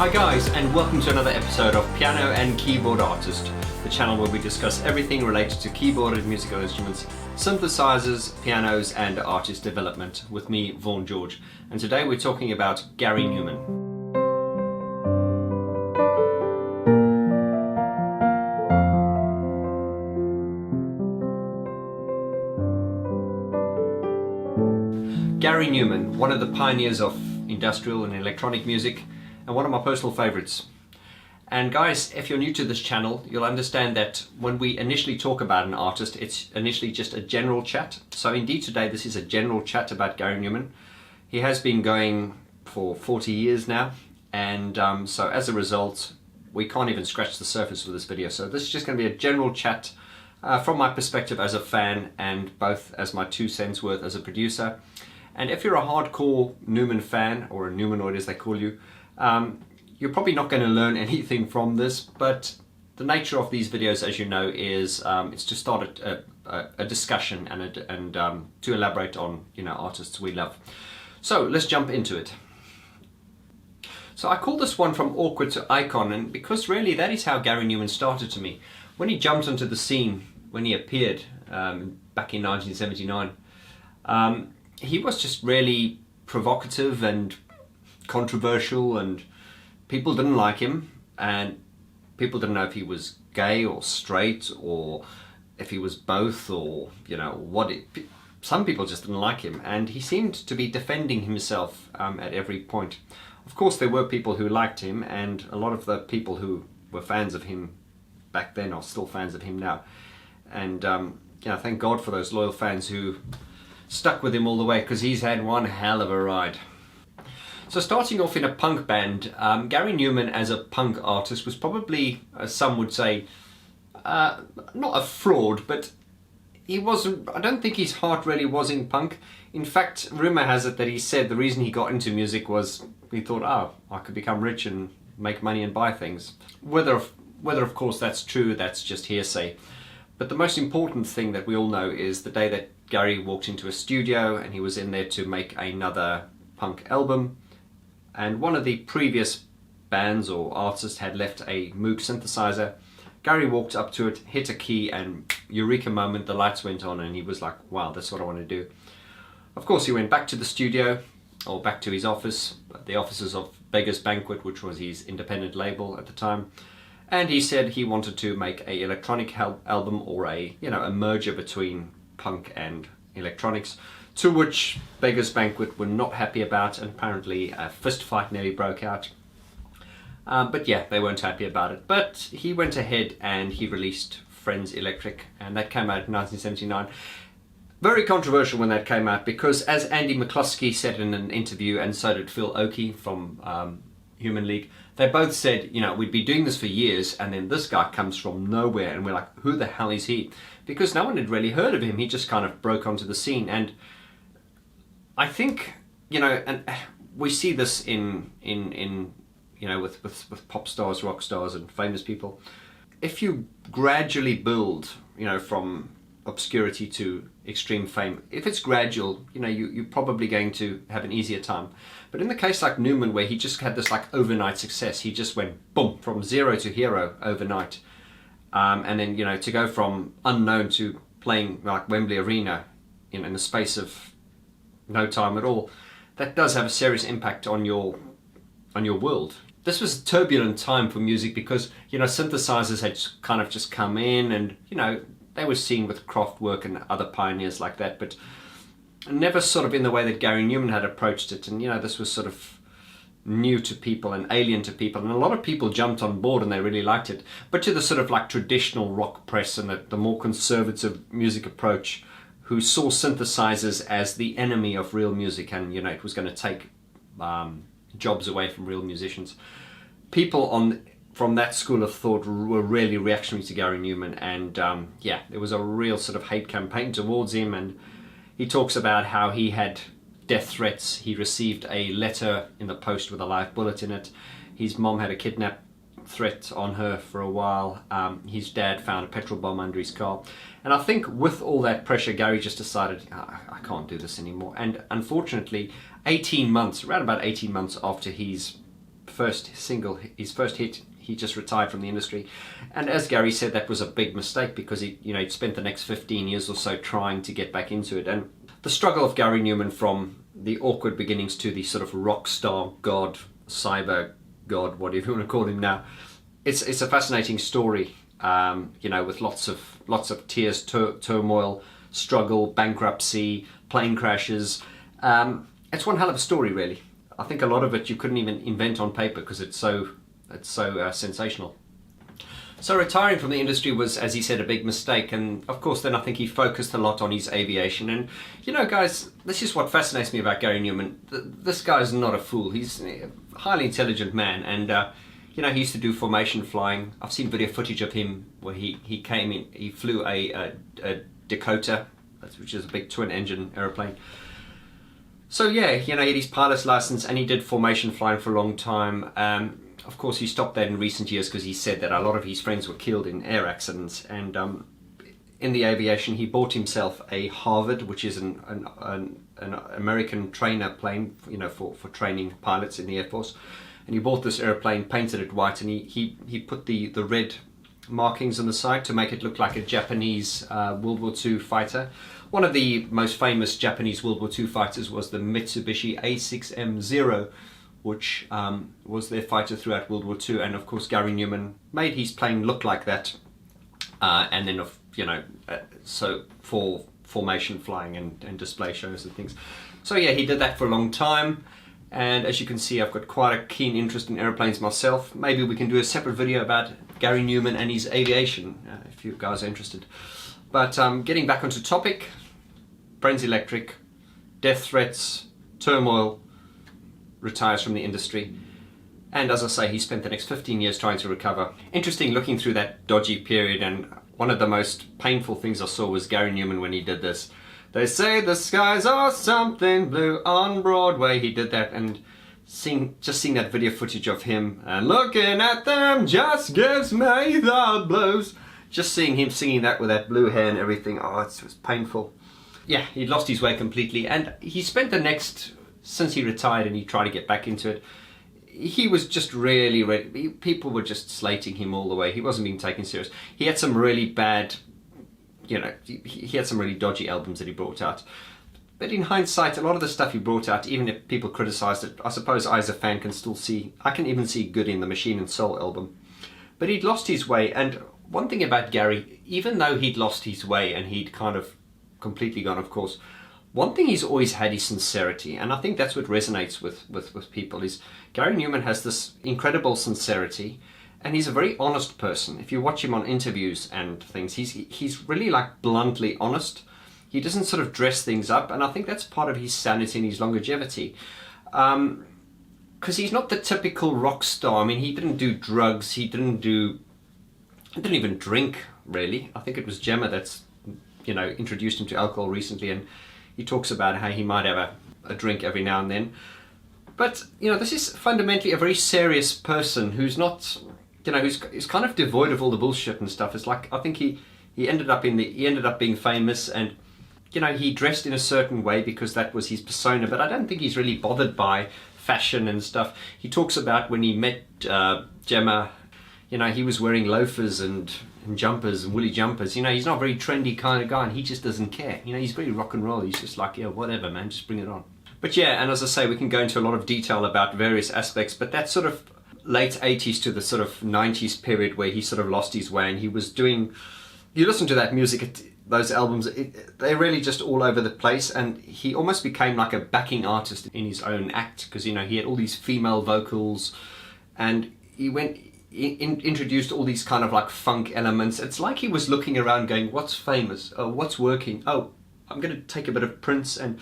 Hi guys, and welcome to another episode of Piano and Keyboard Artist, the channel where we discuss everything related to keyboard and musical instruments, synthesizers, pianos and artist development with me, Vaughan George. And today we're talking about Gary Numan. Gary Numan, one of the pioneers of industrial and electronic music, and one of my personal favorites. And guys, if you're new to this channel, you'll understand that when we initially talk about an artist, it's initially just a general chat. So indeed today this is a general chat about Gary Numan. He has been going for 40 years now, and so as a result we can't even scratch the surface with this video. So this is just going to be a general chat from my perspective as a fan, and both as my 2 cents worth as a producer. And if you're a hardcore Numan fan, or a Numanoid as they call you, you're probably not going to learn anything from this, but the nature of these videos, as you know, is it's to start a discussion and to elaborate on, artists we love. So let's jump into it. So I call this one From Awkward to Icon, and because really that is how Gary Numan started to me. When he jumped onto the scene, when he appeared back in 1979, he was just really provocative and controversial, and people didn't like him, and people didn't know if he was gay or straight, or if he was both, or some people just didn't like him, and he seemed to be defending himself at every point. Of course there were people who liked him, and a lot of the people who were fans of him back then are still fans of him now, and thank God for those loyal fans who stuck with him all the way, because he's had one hell of a ride. So starting off in a punk band, Gary Numan as a punk artist was probably, as some would say, not a fraud, but he wasn't. I don't think his heart really was in punk. In fact, rumor has it that he said the reason he got into music was he thought, oh, I could become rich and make money and buy things. Whether of course that's true, that's just hearsay. But the most important thing that we all know is the day that Gary walked into a studio and he was in there to make another punk album, and one of the previous bands or artists had left a Moog synthesizer. Gary walked up to it, hit a key, and eureka moment, the lights went on, and he was like, wow, that's what I want to do. Of course he went back to the studio, or back to his office, the offices of Beggar's Banquet, which was his independent label at the time, and he said he wanted to make an electronic album, or a merger between punk and electronics, to which Beggar's Banquet were not happy about, and apparently a fist fight nearly broke out. But yeah, they weren't happy about it. But he went ahead and he released Friends Electric, and that came out in 1979. Very controversial when that came out, because as Andy McCluskey said in an interview, and so did Phil Oakey from Human League, they both said, we'd be doing this for years, and then this guy comes from nowhere, and we're like, who the hell is he? Because no one had really heard of him. He just kind of broke onto the scene. And I think, and we see this in with pop stars, rock stars and famous people. If you gradually build, from obscurity to extreme fame, if it's gradual, you're probably going to have an easier time. But in the case like Numan, where he just had this like overnight success, he just went boom, from zero to hero overnight. And then, to go from unknown to playing like Wembley Arena in the space of no time at all, that does have a serious impact on your world. This was a turbulent time for music, because synthesizers had kind of just come in, and they were seen with Kraftwerk and other pioneers like that, but never sort of in the way that Gary Numan had approached it. And this was sort of new to people and alien to people, and a lot of people jumped on board and they really liked it. But to the sort of like traditional rock press and the more conservative music approach, who saw synthesizers as the enemy of real music, and it was going to take jobs away from real musicians, people from that school of thought were really reactionary to Gary Numan. And there was a real sort of hate campaign towards him, and he talks about how he had death threats. He received a letter in the post with a live bullet in it. His mom had a kidnap threat on her for a while. His dad found a petrol bomb under his car. And I think with all that pressure, Gary just decided, I can't do this anymore. And unfortunately, around about 18 months after his his first hit, he just retired from the industry. And as Gary said, that was a big mistake because he'd spent the next 15 years or so trying to get back into it. And the struggle of Gary Numan from the awkward beginnings to the sort of rock star god, cyber god, whatever you want to call him now, it's a fascinating story. With lots of tears, turmoil, struggle, bankruptcy, plane crashes. It's one hell of a story, really. I think a lot of it you couldn't even invent on paper because it's so sensational. So retiring from the industry was, as he said, a big mistake, and of course then I think he focused a lot on his aviation. And guys, this is what fascinates me about Gary Numan. This guy's not a fool. He's a highly intelligent man, and he used to do formation flying. I've seen video footage of him where he flew a Dakota, which is a big twin-engine aeroplane. So yeah, he had his pilot's license and he did formation flying for a long time. Of course, he stopped that in recent years because he said that a lot of his friends were killed in air accidents. And in the aviation, he bought himself a Harvard, which is an American trainer plane, for training pilots in the Air Force. And he bought this airplane, painted it white, and he put the red markings on the side to make it look like a Japanese World War II fighter. One of the most famous Japanese World War II fighters was the Mitsubishi A6M0, which was their fighter throughout World War II. And of course, Gary Numan made his plane look like that. And then, so for formation flying and display shows and things. So yeah, he did that for a long time. And as you can see, I've got quite a keen interest in airplanes myself. Maybe we can do a separate video about Gary Numan and his aviation, if you guys are interested. But getting back onto topic, Brains Electric, death threats, turmoil, retires from the industry. And as I say, he spent the next 15 years trying to recover. Interesting looking through that dodgy period, and one of the most painful things I saw was Gary Numan when he did this. They say the skies are something blue on Broadway. He did that, and just seeing that video footage of him and looking at them just gives me the blues. Just seeing him singing that with that blue hair and everything, it was painful. Yeah, he lost his way completely, and he spent the next, since he retired and he tried to get back into it, he was just really, people were just slating him all the way. He wasn't being taken serious. He had some really bad, he had some really dodgy albums that he brought out. But in hindsight, a lot of the stuff he brought out, even if people criticised it, I suppose I as a fan can still see, I can even see good in the Machine and Soul album. But he'd lost his way, and one thing about Gary, even though he'd lost his way and he'd kind of completely gone, of course, one thing he's always had is sincerity, and I think that's what resonates with people, is Gary Numan has this incredible sincerity, and he's a very honest person. If you watch him on interviews and things, he's really like bluntly honest. He doesn't sort of dress things up, and I think that's part of his sanity and his longevity. Because he's not the typical rock star. I mean, he didn't do drugs, he didn't even drink, really. I think it was Gemma that's, introduced him to alcohol recently, and he talks about how he might have a drink every now and then. But, this is fundamentally a very serious person who's not, who's kind of devoid of all the bullshit and stuff. It's like, I think he ended up being famous, and, he dressed in a certain way because that was his persona, but I don't think he's really bothered by fashion and stuff. He talks about when he met Gemma, he was wearing loafers and jumpers and woolly jumpers. He's not a very trendy kind of guy, and he just doesn't care. He's very rock and roll. He's just like, yeah, whatever, man, just bring it on. But yeah, and as I say, we can go into a lot of detail about various aspects, but that sort of late 80s to the sort of 90s period where he sort of lost his way, and he was doing, you listen to that music, those albums, they're really just all over the place, and he almost became like a backing artist in his own act, because he had all these female vocals, and he introduced all these kind of like funk elements. It's like he was looking around going, what's famous? Oh, what's working? Oh, I'm going to take a bit of Prince. And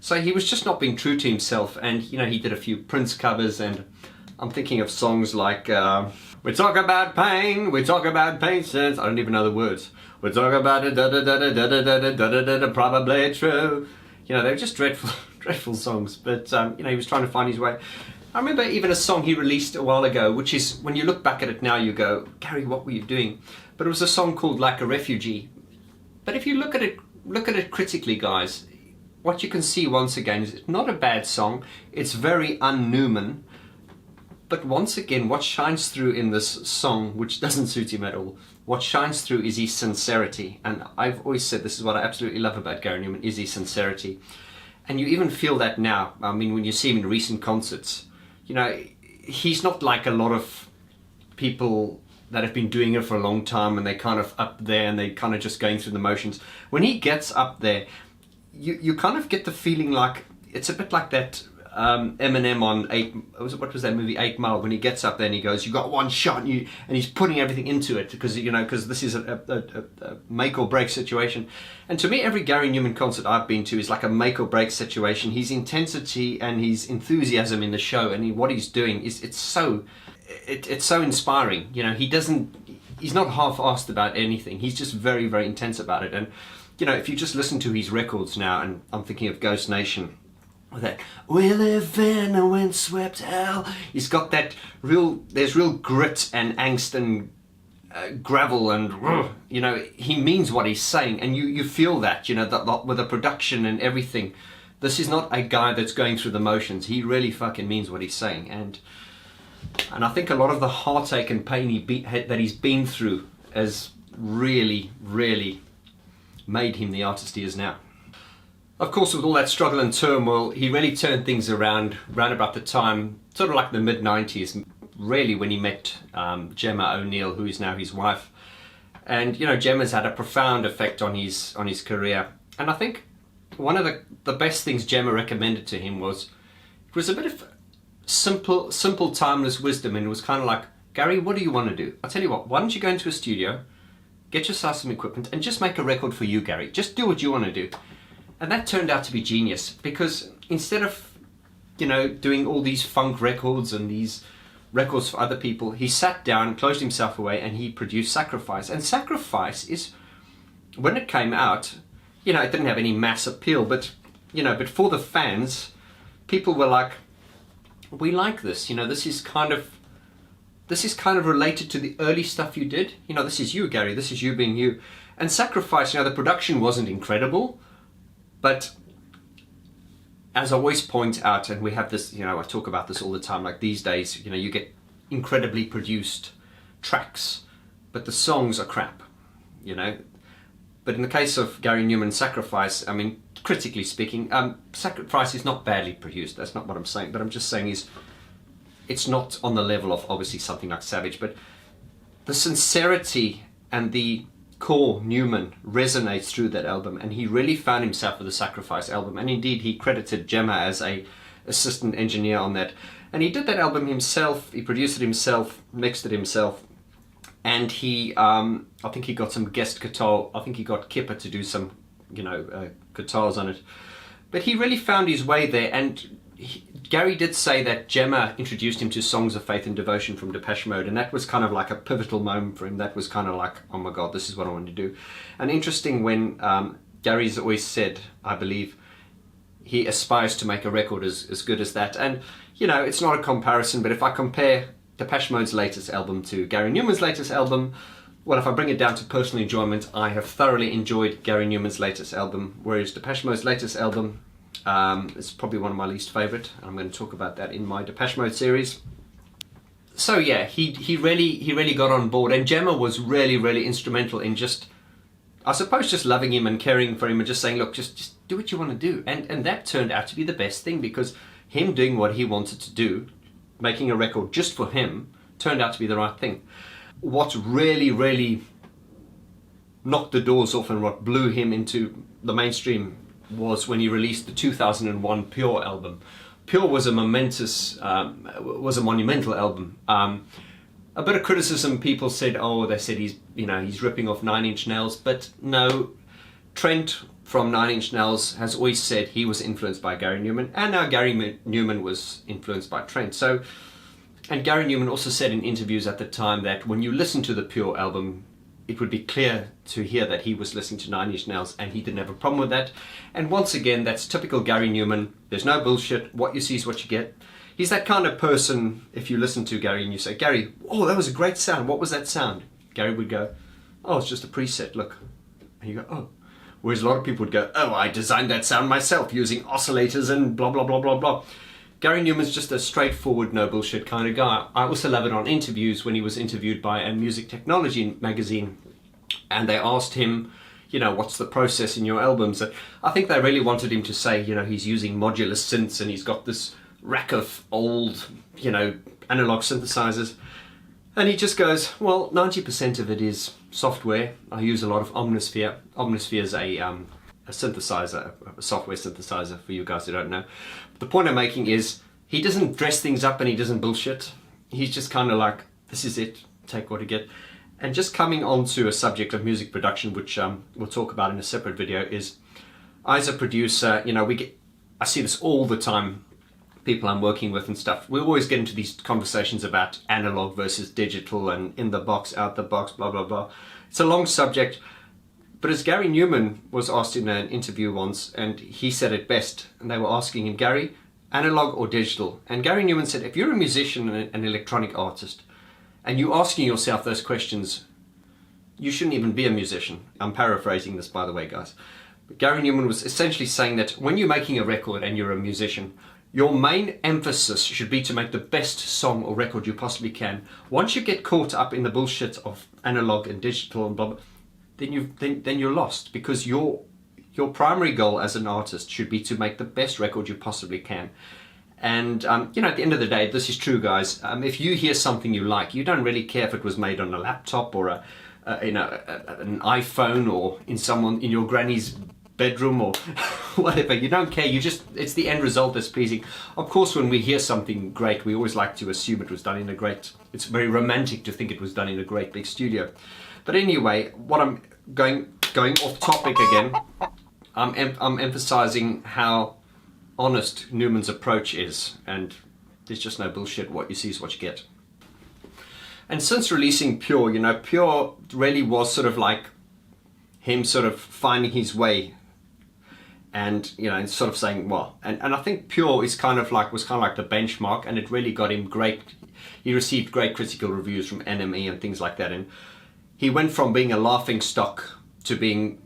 so he was just not being true to himself, and he did a few Prince covers, and I'm thinking of songs like we talk about pain, since I don't even know the words. We talk about it, probably true. They're just dreadful songs, but he was trying to find his way. I remember even a song he released a while ago, which is, when you look back at it now, you go, Gary, what were you doing? But it was a song called Like a Refugee. But if you look at it critically, guys, what you can see once again is it's not a bad song. It's very un-Numan, But once again, what shines through in this song, which doesn't suit him at all, what shines through is his sincerity. And I've always said this is what I absolutely love about Gary Numan, is his sincerity. And you even feel that now. I mean, when you see him in recent concerts, you know, he's not like a lot of people that have been doing it for a long time and they're kind of up there and they're kind of just going through the motions. When he gets up there, you kind of get the feeling like, it's a bit like that Eminem on what was that movie, 8 Mile, when he gets up there and he goes, you got one shot, and he's putting everything into it because, you know, because this is a make or break situation. And to me, every Gary Numan concert I've been to is like a make or break situation. His intensity and his enthusiasm in the show and what he's doing it's so inspiring. You know, he's not half-assed about anything. He's just very, very intense about it. And, you know, if you just listen to his records now, and I'm thinking of Ghost Nation, that we live in a windswept hell, he's got that there's real grit and angst and gravel, and you know, he means what he's saying, and you feel that, you know, that with the production and everything. This is not a guy that's going through the motions. He really fucking means what he's saying, and I think a lot of the heartache and pain that he's been through has really, really made him the artist he is now. Of course, with all that struggle and turmoil, he really turned things around about the time, sort of like the mid-90s, really, when he met Gemma O'Neill, who is now his wife. And, you know, Gemma's had a profound effect on his career. And I think one of the best things Gemma recommended to him was a bit of simple, timeless wisdom. And it was kind of like, Gary, what do you want to do? I'll tell you what, why don't you go into a studio, get yourself some equipment, and just make a record for you, Gary. Just do what you want to do. And that turned out to be genius, because instead of, you know, doing all these funk records and these records for other people, he sat down, closed himself away, and he produced Sacrifice. And Sacrifice is, when it came out, you know, it didn't have any mass appeal, but, you know, but for the fans, people were like, we like this, you know, this is kind of related to the early stuff you did. You know, this is you, Gary, this is you being you. And Sacrifice, you know, the production wasn't incredible, but as I always point out, and we have this, you know, I talk about this all the time, like these days, you know, you get incredibly produced tracks, but the songs are crap, you know. But in the case of Gary Numan, Sacrifice, I mean, critically speaking, Sacrifice is not badly produced, that's not what I'm saying, but I'm just saying it's not on the level of obviously something like Savage, but the sincerity and the core Numan resonates through that album, and he really found himself with the Sacrifice album. And indeed, he credited Gemma as a assistant engineer on that, and he did that album himself. He produced it himself, mixed it himself, and he I think he got some guest guitar. I think he got Kipper to do some, you know, guitars on it, but he really found his way there. And Gary did say that Gemma introduced him to Songs of Faith and Devotion from Depeche Mode, and that was kind of like a pivotal moment for him. That was kind of like, oh my God, this is what I want to do. And interesting, when Gary's always said, I believe, he aspires to make a record as good as that. And, you know, it's not a comparison, but if I compare Depeche Mode's latest album to Gary Numan's latest album, well, if I bring it down to personal enjoyment, I have thoroughly enjoyed Gary Numan's latest album, whereas Depeche Mode's latest album, it's probably one of my least favourite. I'm going to talk about that in my Depeche Mode series. So yeah, he really got on board, and Gemma was really, really instrumental in just, I suppose, just loving him and caring for him and just saying, look, just do what you want to do. And that turned out to be the best thing, because him doing what he wanted to do, making a record just for him, turned out to be the right thing. What really, really knocked the doors off and what blew him into the mainstream was when he released the 2001 Pure album. Pure was a monumental album. A bit of criticism, people said, they said he's ripping off Nine Inch Nails, but no, Trent from Nine Inch Nails has always said he was influenced by Gary Numan, and now Gary Numan was influenced by Trent. So, and Gary Numan also said in interviews at the time that when you listen to the Pure album, it would be clear to hear that he was listening to Nine Inch Nails, and he didn't have a problem with that. And once again, that's typical Gary Numan. There's no bullshit. What you see is what you get. He's that kind of person, if you listen to Gary and you say, Gary, oh, that was a great sound. What was that sound? Gary would go, oh, it's just a preset, look. And you go, oh. Whereas a lot of people would go, oh, I designed that sound myself using oscillators and blah, blah, blah, blah, blah. Gary Numan's just a straightforward, no bullshit kind of guy. I also love it on interviews when he was interviewed by a music technology magazine, and they asked him, you know, what's the process in your albums? And I think they really wanted him to say, you know, he's using modular synths and he's got this rack of old, you know, analog synthesizers. And he just goes, well, 90% of it is software. I use a lot of Omnisphere. Omnisphere is a synthesizer, a software synthesizer for you guys who don't know. But the point I'm making is he doesn't dress things up and he doesn't bullshit. He's just kind of like, this is it, take what you get. And just coming on to a subject of music production, which we'll talk about in a separate video, is as a producer, you know, I see this all the time, people I'm working with and stuff. We always get into these conversations about analog versus digital and in the box, out the box, blah, blah, blah. It's a long subject, but as Gary Numan was asked in an interview once, and he said it best, and they were asking him, Gary, analog or digital? And Gary Numan said, if you're a musician and an electronic artist, and you're asking yourself those questions, you shouldn't even be a musician. I'm paraphrasing this, by the way, guys. But Gary Numan was essentially saying that when you're making a record and you're a musician, your main emphasis should be to make the best song or record you possibly can. Once you get caught up in the bullshit of analog and digital and blah, blah, then you're lost, because your primary goal as an artist should be to make the best record you possibly can. And you know, at the end of the day, this is true, guys. If you hear something you like, you don't really care if it was made on a laptop or an iPhone or in your granny's bedroom or whatever. You don't care. It's the end result that's pleasing. Of course, when we hear something great, we always like to assume it was done in a great. It's very romantic to think it was done in a great big studio. But anyway, what I'm going off topic again. I'm emphasizing how honest Numan's approach is, and there's just no bullshit. What you see is what you get. And since releasing Pure, you know, Pure really was sort of like him sort of finding his way, and you know, and sort of saying, well, and I think Pure is was kind of like the benchmark, and it really got him great. He received great critical reviews from NME and things like that, and he went from being a laughing stock to being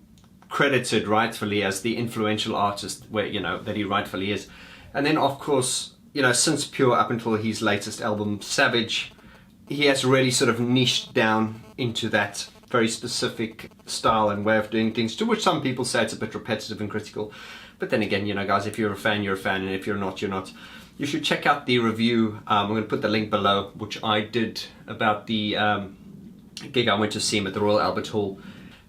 credited rightfully as the influential artist that he rightfully is. And then of course, you know, since Pure up until his latest album Savage, he has really sort of niched down into that very specific style and way of doing things, to which some people say it's a bit repetitive and critical. But then again, you know, guys, if you're a fan, you're a fan, and if you're not, you're not. You should check out the review. I'm going to put the link below, which I did about the gig I went to see him at the Royal Albert Hall.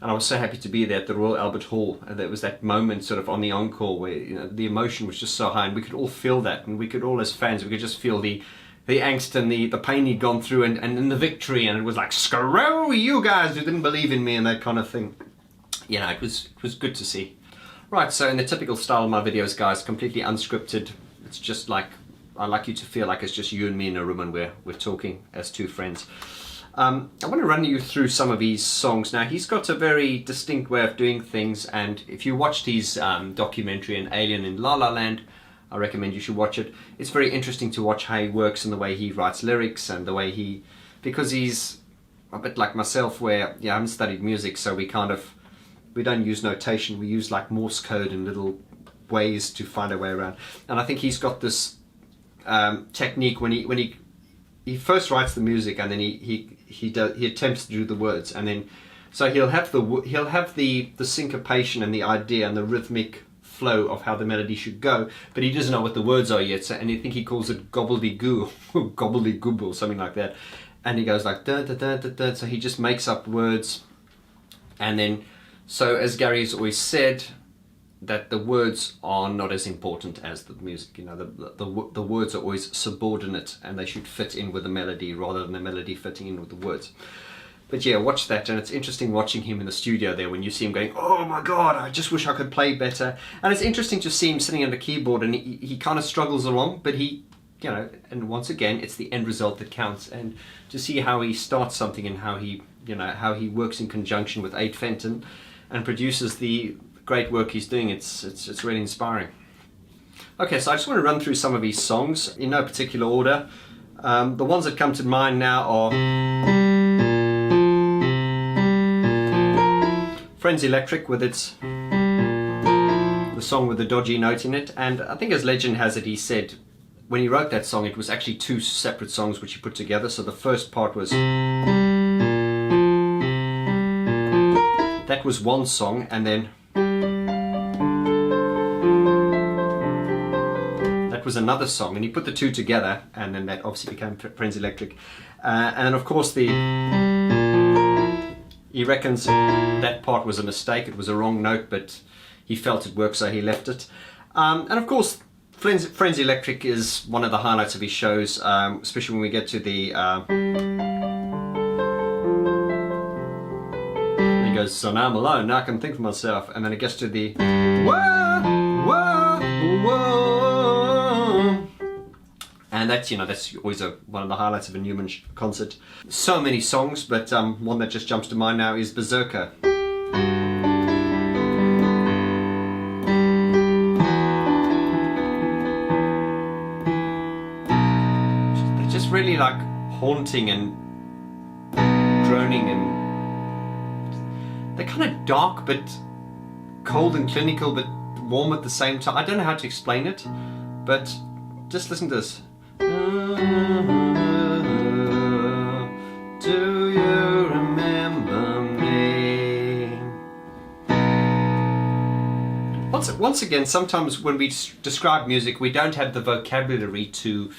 And I was so happy to be there at the Royal Albert Hall, and there was that moment sort of on the encore where, you know, the emotion was just so high, and we could all feel that, and we could all, as fans, we could just feel the angst and the pain he'd gone through, and the victory, and it was like, screw you guys who didn't believe in me, and that kind of thing. You know, it was good to see. Right, so in the typical style of my videos, guys, completely unscripted. It's just like, I like you to feel like it's just you and me in a room, and we're talking as two friends. I want to run you through some of his songs. Now, he's got a very distinct way of doing things, and if you watched his documentary, An Alien in La La Land, I recommend you should watch it. It's very interesting to watch how he works and the way he writes lyrics, and the way because he's a bit like myself, where I haven't studied music, so we don't use notation, we use like Morse code and little ways to find a way around. And I think he's got this technique when he first writes the music, and then he attempts to do the words, and then so he'll have the syncopation and the idea and the rhythmic flow of how the melody should go, but he doesn't know what the words are yet, so, and I think he calls it gobbledygoo or gobbledygoob or something like that, and he goes like da da da da da, so he just makes up words. And then, so as Gary's always said, that the words are not as important as the music. You know, the words are always subordinate, and they should fit in with the melody rather than the melody fitting in with the words. But yeah, watch that, and it's interesting watching him in the studio there when you see him going, oh my god, I just wish I could play better. And it's interesting to see him sitting at a keyboard, and he kind of struggles along, but he, you know, and once again, it's the end result that counts. And to see how he starts something and how he works in conjunction with Aid Fenton and produces the great work he's doing, it's really inspiring. Okay, so I just want to run through some of his songs in no particular order. The ones that come to mind now are Friends Electric, with the song with the dodgy note in it, and I think as legend has it, he said when he wrote that song, it was actually two separate songs which he put together. So the first part was, that was one song, and then that was another song, and he put the two together, and then that obviously became Friends Electric. And then of course he reckons that part was a mistake, it was a wrong note, but he felt it worked, so he left it. And of course Friends Electric is one of the highlights of his shows, especially when we get to the he goes, so now I'm alone, now I can think for myself, and then it gets to the whoa, whoa, whoa, and that's, you know, that's always one of the highlights of a Numan concert. So many songs, but one that just jumps to mind now is Berserker. Just really like haunting and droning, and they're kind of dark but cold and clinical but warm at the same time. I don't know how to explain it, but just listen to this. Do you remember me? Once again, sometimes when we describe music, we don't have the vocabulary to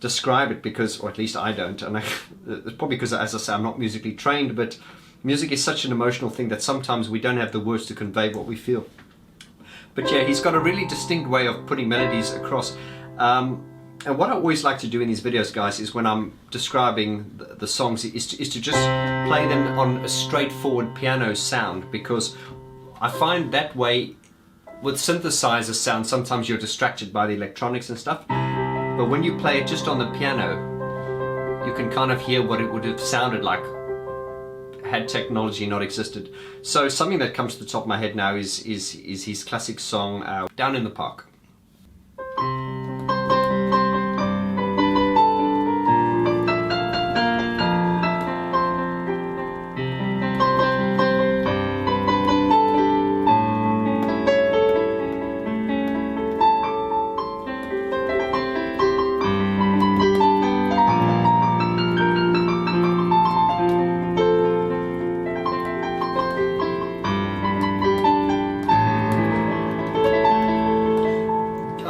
describe it, because, or at least I don't, and it's probably because, as I say, I'm not musically trained, but music is such an emotional thing that sometimes we don't have the words to convey what we feel. But yeah, he's got a really distinct way of putting melodies across. And what I always like to do in these videos, guys, is when I'm describing the songs, is to just play them on a straightforward piano sound, because I find that way with synthesizer sound, sometimes you're distracted by the electronics and stuff. But when you play it just on the piano, you can kind of hear what it would have sounded like had technology not existed. So something that comes to the top of my head now is his classic song, Down in the Park.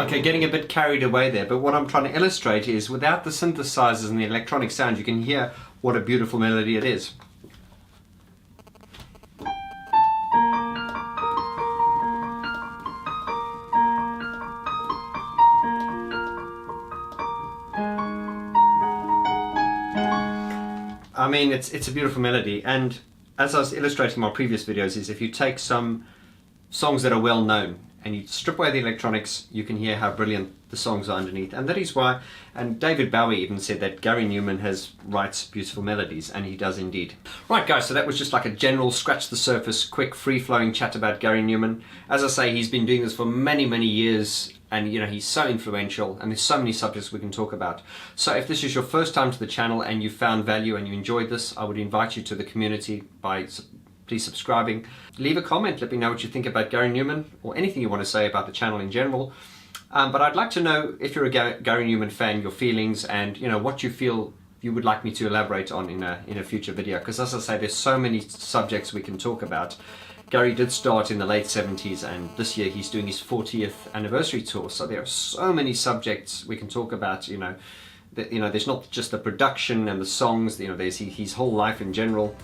Okay, getting a bit carried away there, but what I'm trying to illustrate is, without the synthesizers and the electronic sound, you can hear what a beautiful melody it is. I mean, it's a beautiful melody, and as I was illustrating in my previous videos, is if you take some songs that are well known and you strip away the electronics, you can hear how brilliant the songs are underneath. And that is why, and David Bowie even said that Gary Numan writes beautiful melodies, and he does indeed. Right guys, so that was just like a general scratch the surface, quick free-flowing chat about Gary Numan. As I say, he's been doing this for many, many years, and you know, he's so influential, and there's so many subjects we can talk about. So if this is your first time to the channel and you found value and you enjoyed this, I would invite you to the community by please subscribing. Leave a comment, let me know what you think about Gary Numan, or anything you want to say about the channel in general. But I'd like to know, if you're a Gary Numan fan, your feelings, and you know, what you feel you would like me to elaborate on in a future video. Because as I say, there's so many subjects we can talk about. Gary did start in the late 70s, and this year he's doing his 40th anniversary tour. So there are so many subjects we can talk about. You know, there's not just the production and the songs. You know, there's his whole life in general.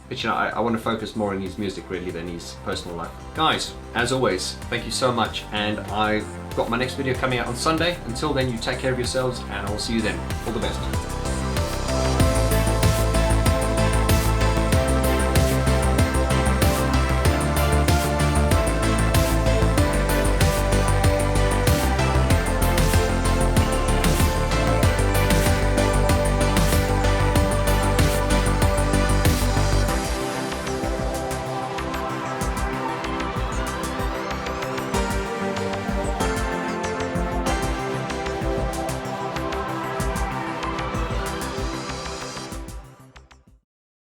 But you know, I want to focus more on his music really than his personal life. Guys, as always, thank you so much, and I've got my next video coming out on Sunday. Until then, you take care of yourselves, and I'll see you then. All the best.